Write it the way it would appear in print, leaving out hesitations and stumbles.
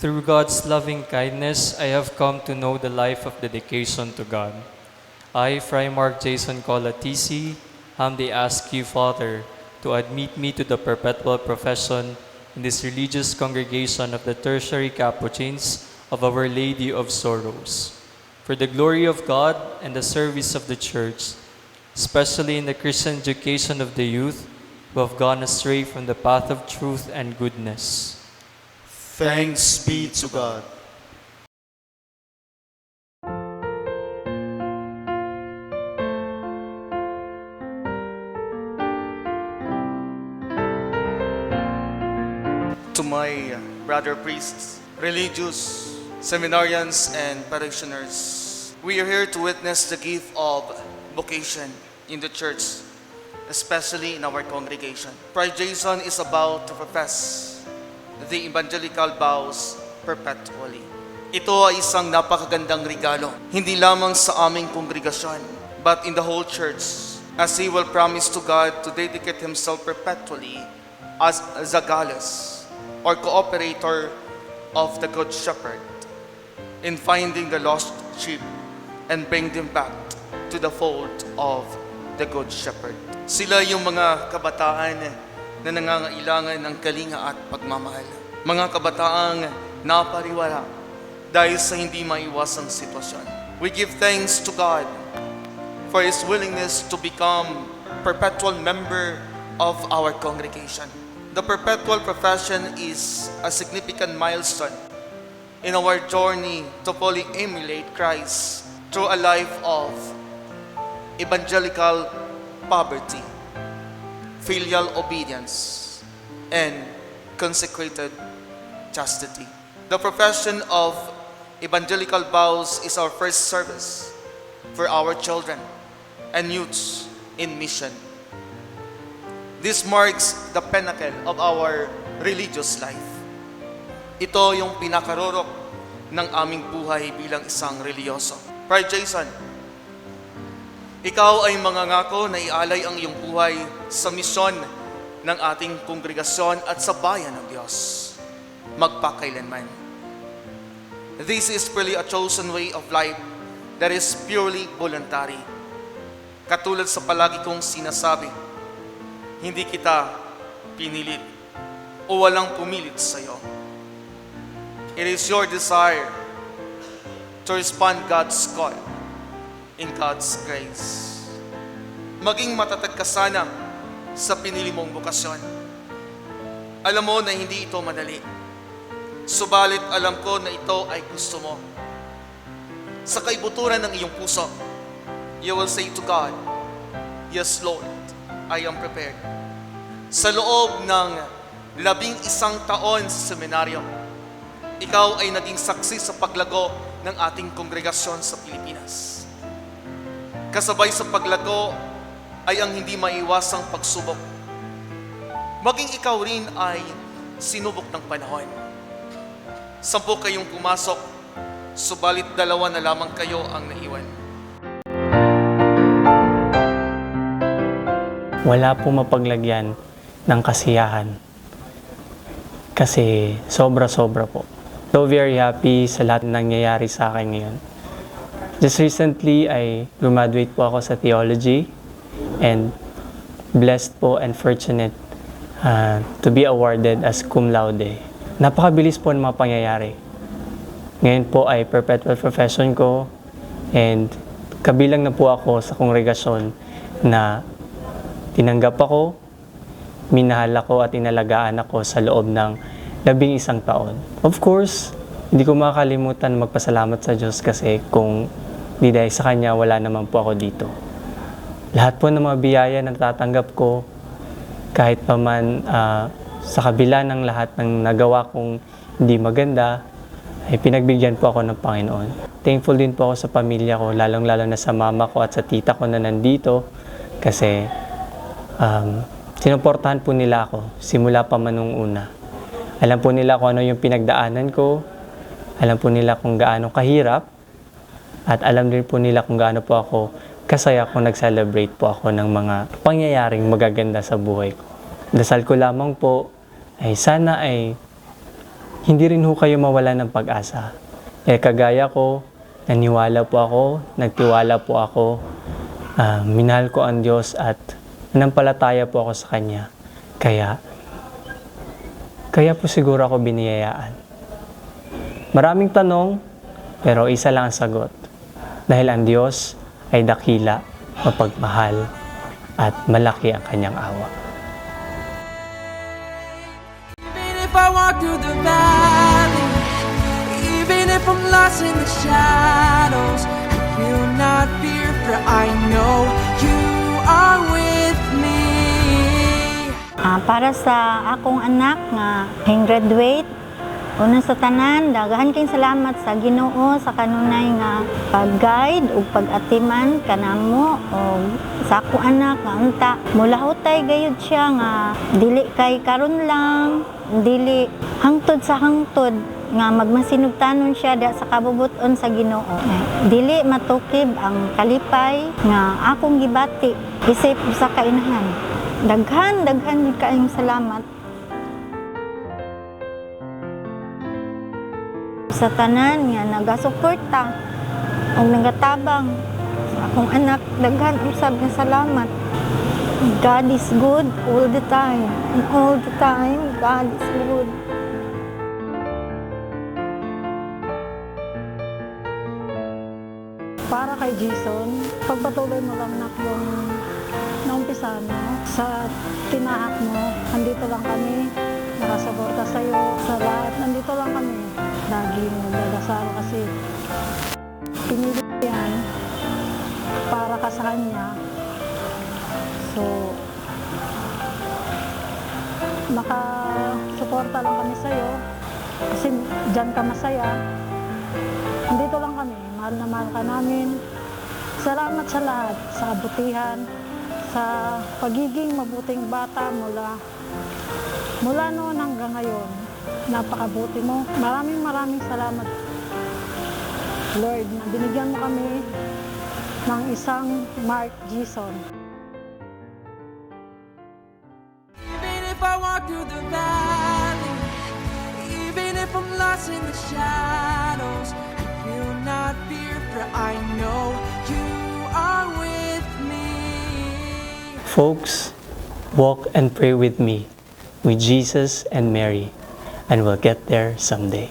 Through God's loving kindness, I have come to know the life of dedication to God. I, Fray Mark Jason Colatisi, humbly ask you, Father, to admit me to the perpetual profession in this religious congregation of the Tertiary Capuchins of Our Lady of Sorrows, for the glory of God and the service of the Church, especially in the Christian education of the youth who have gone astray from the path of truth and goodness. Thanks be to God. To my brother priests, religious, seminarians, and parishioners, we are here to witness the gift of vocation in the church, especially in our congregation. Fray Jason is about to profess the evangelical vows perpetually. Ito ay isang napakagandang regalo, hindi lamang sa aming kongregasyon, but in the whole church, as he will promise to God to dedicate himself perpetually as Zagalos, or cooperator of the Good Shepherd, in finding the lost sheep and bring them back to the fold of the Good Shepherd. Sila yung mga kabataan na nangangailangan ng kalinga at pagmamahal. Mga kabataang napariwara dahil sa hindi maiwasang sitwasyon. We give thanks to God for His willingness to become perpetual member of our congregation. The perpetual profession is a significant milestone in our journey to fully emulate Christ through a life of evangelical poverty, filial obedience, and consecrated chastity. The profession of evangelical vows is our first service for our children and youths in mission. This marks the pinnacle of our religious life. Ito yung pinakarorok ng aming buhay bilang isang reliyoso. Fray Jason, ikaw ay mangangako na ialay ang iyong buhay sa misyon ng ating kongregasyon at sa bayan ng Diyos, magpakailanman. This is really a chosen way of life that is purely voluntary. Katulad sa palagi kong sinasabi, hindi kita pinilit o walang pumilit sa iyo. It is your desire to respond God's call in God's grace. Maging matatag ka sana sa pinili mong bukasyon. Alam mo na hindi ito madali. Subalit alam ko na ito ay gusto mo. Sa kaibuturan ng iyong puso, you will say to God, "Yes, Lord, I am prepared." Sa loob ng 11 taon sa seminaryo, ikaw ay naging saksi sa paglago ng ating kongregasyon sa Pilipinas. Kasabay sa paglago ay ang hindi maiwasang pagsubok. Maging ikaw rin ay sinubok ng panahon. 10 kayong pumasok, subalit 2 na lamang kayo ang naiwan. Wala po mapaglagyan ng kasiyahan. Kasi sobra-sobra po. So very happy sa lahat ng nangyayari sa akin ngayon. Just recently, I graduate po ako sa theology and blessed po and fortunate to be awarded as cum laude. Napakabilis po ng mga pangyayari. Ngayon po ay perpetual profession ko and kabilang na po ako sa kongregasyon na tinanggap ako, minahal ako at inalagaan ako sa loob ng 11 taon. Of course, hindi ko makakalimutan magpasalamat sa Diyos kasi kung di dahil sa Kanya, wala naman po ako dito. Lahat po ng mga biyaya na natatanggap ko, kahit pa man sa kabila ng lahat ng nagawa kong hindi maganda, ay pinagbigyan po ako ng Panginoon. Thankful din po ako sa pamilya ko, lalong-lalo na sa mama ko at sa tita ko na nandito kasi sinuportahan po nila ako simula pa man nung una. Alam po nila kung ano yung pinagdaanan ko, alam po nila kung gaano kahirap, at alam din po nila kung gaano po ako kasaya kung nag-celebrate po ako ng mga pangyayaring magaganda sa buhay ko. Dasal ko lamang po ay sana ay hindi rin ho kayo mawala ng pag-asa. Kagaya ko, naniwala po ako, nagtiwala po ako, minahal ko ang Diyos at nanampalataya po ako sa Kanya. Kaya po siguro ako biniyayaan. Maraming tanong, pero isa lang ang sagot. Dahil ang Diyos ay dakila, mapagmahal, at malaki ang Kanyang awa. Even if I walk through the valley, even if I'm lost in the shadows, I will not fear, for I know you are with me. Para sa akong anak nga graduate, una sa tanan, daghan kayong salamat sa Ginoo sa kanunay nga pag-guide ug pag-atiman kanamo o sa akong anak nga unta mulahutay gayud siya nga dili kay karon lang, dili hangtod sa hangtod nga magmasinugtanon siya da sa kabubuton sa Ginoo. Dili matukib ang kalipay nga akong gibati isip sa kainahan. Daghan gid kaayong salamat sa tanan nga nagasuporta o nagatabang sa akong anak. Daghan usab nga salamat. God is good all the time, and all the time God is good. Para kay Jason, pagpatuloy mo lang na yung naumpisahan mo sa tinahat mo. Nandito lang kami, nakasuporta sa'yo sa lahat. Nandito lang kami. Lagi mo magdadasal kasi pinili yan para ka sa kanya. So, makasuporta lang kami sa'yo kasi dyan ka masaya. Nandito lang kami. Mahal na mahal ka namin. Salamat sa lahat, sa kabutihan, sa pagiging mabuting bata mula noon hanggang ngayon. Napakabuti mo. Maraming salamat, Lord, na binigyan mo kami ng isang Mark Jason. Even if I walk through the valley, even if I'm lost in the shadows, I will not fear, for I know you are with me. Folks, walk and pray with me, with Jesus and Mary, and we'll get there someday.